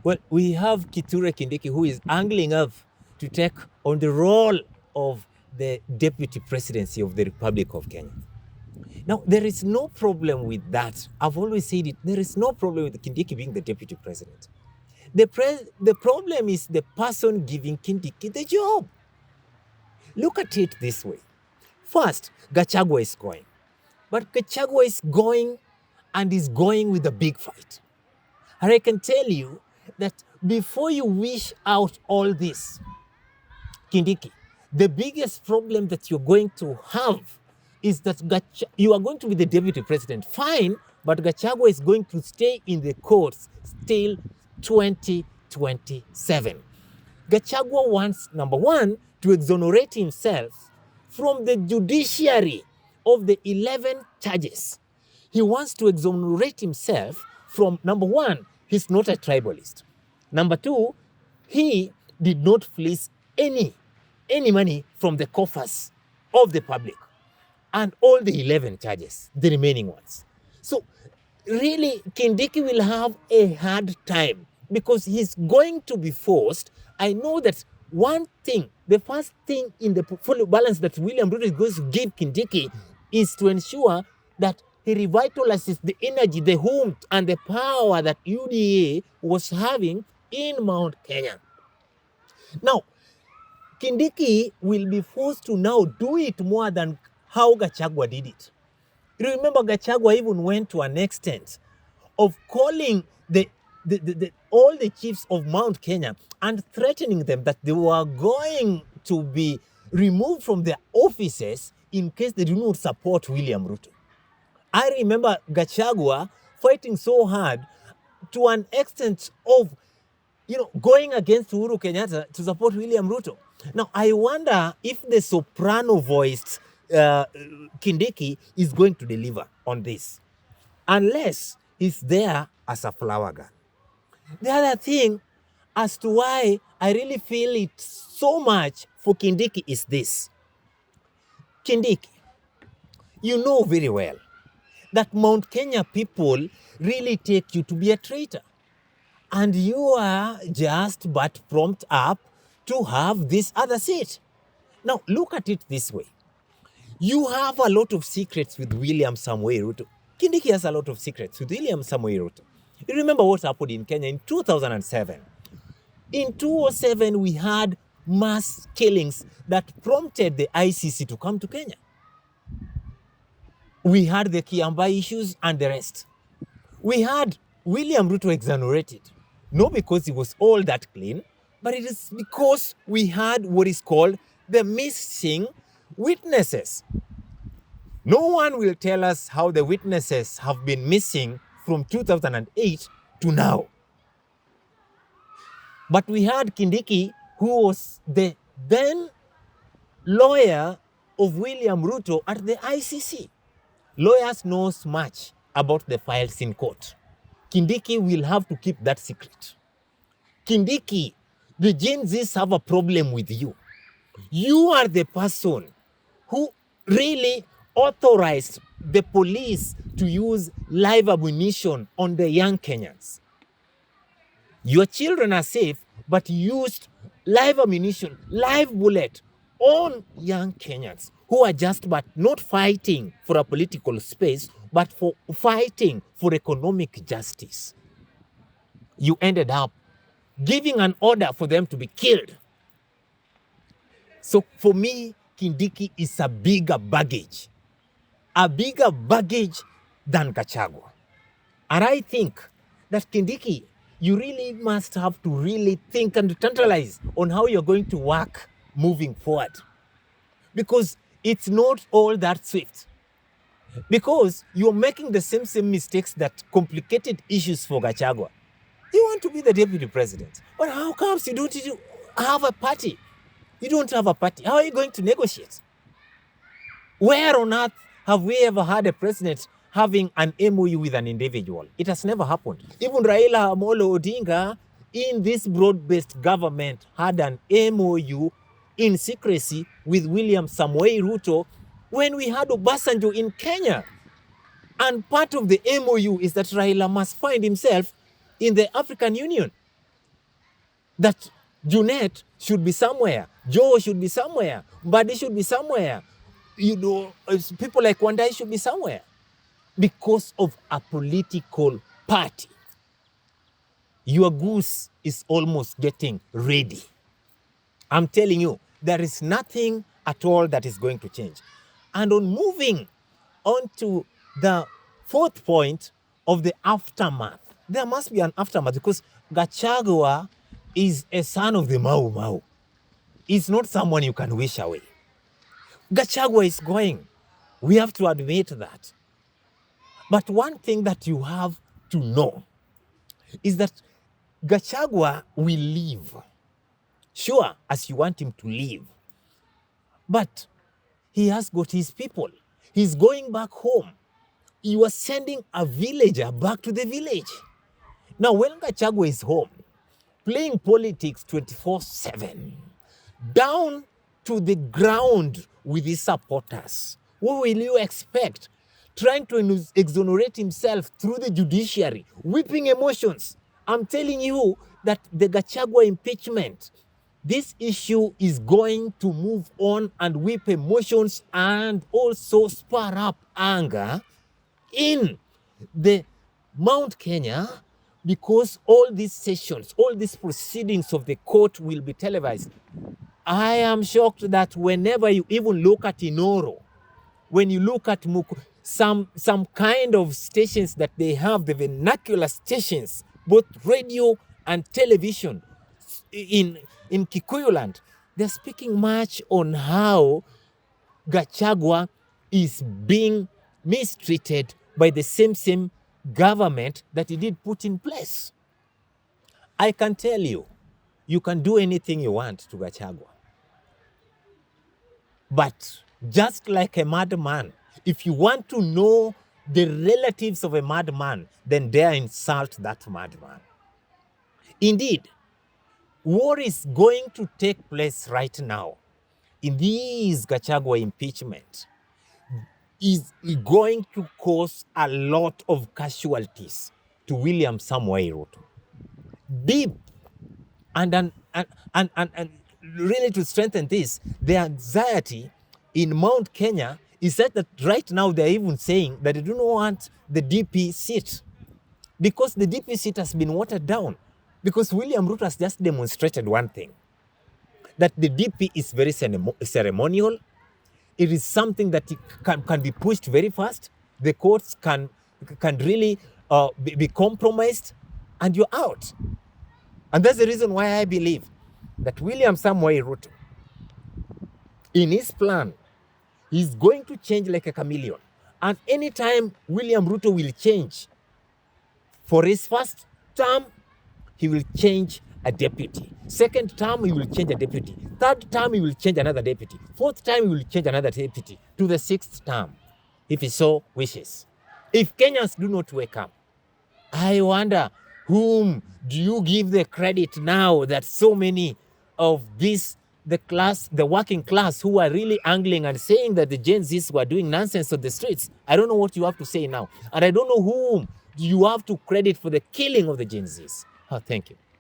Well, we have Kithure Kindiki, who is angling up to take on the role of the deputy presidency of the Republic of Kenya. Now, there is no problem with that. I've always said it. There is no problem with Kindiki being the deputy president. The problem is the person giving Kindiki the job. Look at it this way. First, Gachagua is going. But Gachagua is going and is going with a big fight. And I can tell you that before you wish out all this, Kindiki, the biggest problem that you're going to have is that you are going to be the deputy president, fine, but Gachagua is going to stay in the courts till 2027. Gachagua wants, number one, to exonerate himself from the judiciary of the 11 charges. He wants to exonerate himself from, number one, he's not a tribalist. Number two, he did not fleece any money from the coffers of the public, and all the 11 charges, the remaining ones. So really, Kindiki will have a hard time because he's going to be forced. I know that one thing, the first thing in the portfolio balance that William Ruto is going to give Kindiki is to ensure that he revitalizes the energy, the home, and the power that UDA was having in Mount Kenya. Now, Kindiki will be forced to now do it more than how Gachagua did it. Remember, Gachagua even went to an extent of calling all the chiefs of Mount Kenya and threatening them that they were going to be removed from their offices in case they do not support William Ruto. I remember Gachagua fighting so hard to an extent of, going against Uhuru Kenyatta to support William Ruto. Now, I wonder if the soprano-voiced Kindiki is going to deliver on this, unless he's there as a flower girl. The other thing as to why I really feel it so much for Kindiki is this. Kindiki, you know very well that Mount Kenya people really take you to be a traitor. And you are just but prompt up to have this other seat. Now, look at it this way. You have a lot of secrets with William Samoei Ruto. Kindiki has a lot of secrets with William Samoei Ruto. You remember what happened in Kenya in 2007. In 2007, we had mass killings that prompted the ICC to come to Kenya. We had the Kiamba issues and the rest. We had William Ruto exonerated, not because he was all that clean, but it is because we had what is called the missing witnesses. No one will tell us how the witnesses have been missing from 2008 to now. But we had Kindiki, who was the then lawyer of William Ruto at the ICC. Lawyers know much about the files in court. Kindiki will have to keep that secret. Kindiki, the Gen Zs have a problem with you. You are the person who really authorized the police to use live ammunition on the young Kenyans. Your children are safe, but you used live ammunition, live bullet on young Kenyans who are just but not fighting for a political space, but for fighting for economic justice. You ended up giving an order for them to be killed. So for me, Kindiki is a bigger baggage than Gachagua. And I think that Kindiki, you really must have to really think and tantalize on how you're going to work moving forward. Because it's not all that swift. Because you're making the same mistakes that complicated issues for Gachagua. You want to be the deputy president. But how comes you don't have a party? You don't have a party. How are you going to negotiate? Where on earth have we ever had a president having an MOU with an individual? It has never happened. Even Raila Amolo Odinga in this broad-based government had an MOU in secrecy with William Samoei Ruto when we had Obasanjo in Kenya. And part of the MOU is that Raila must find himself in the African Union. that Junet should be somewhere, Joe should be somewhere, Buddy should be somewhere, people like Wandai should be somewhere because of a political party. Your goose is almost getting ready. I'm telling you, there is nothing at all that is going to change. And on moving on to the fourth point of the aftermath, there must be an aftermath because Gachagua is a son of the Mau Mau. He's not someone you can wish away. Gachagua is going. We have to admit that. But one thing that you have to know is that Gachagua will leave. Sure, as you want him to leave. But he has got his people. He's going back home. You are sending a villager back to the village. Now, when Gachagua is home, playing politics 24/7, down to the ground with his supporters, what will you expect? Trying to exonerate himself through the judiciary, whipping emotions. I'm telling you that the Gachagua impeachment, this issue is going to move on and whip emotions and also spur up anger in the Mount Kenya, because all these sessions, all these proceedings of the court will be televised. I am shocked that whenever you even look at Inoro, when you look at some kind of stations that they have, the vernacular stations, both radio and television in Kikuyu land, they're speaking much on how Gachagua is being mistreated by the same government that he did put in place. I can tell you, you can do anything you want to Gachagua. But just like a madman, if you want to know the relatives of a madman, then dare insult that madman. Indeed, what is going to take place right now in this Gachagua impeachment is going to cause a lot of casualties to William Samoei Ruto. Deep and really to strengthen this, the anxiety in Mount Kenya is that right now they're even saying that they do not want the DP seat because the DP seat has been watered down. Because William Ruto has just demonstrated one thing, that the DP is very ceremonial. It is something that can be pushed very fast. The courts can really be compromised, and you're out. And that's the reason why I believe that William Samoei Ruto, in his plan, he's going to change like a chameleon. And anytime William Ruto will change, for his first term, he will change a deputy. Second term, he will change a deputy. Third term, he will change another deputy. Fourth time, he will change another deputy to the sixth term, if he so wishes. If Kenyans do not wake up, I wonder, whom do you give the credit now that so many of this, the working class who are really angling and saying that the Gen Zs were doing nonsense on the streets? I don't know what you have to say now. And I don't know whom you have to credit for the killing of the Gen Zs. Oh, thank you.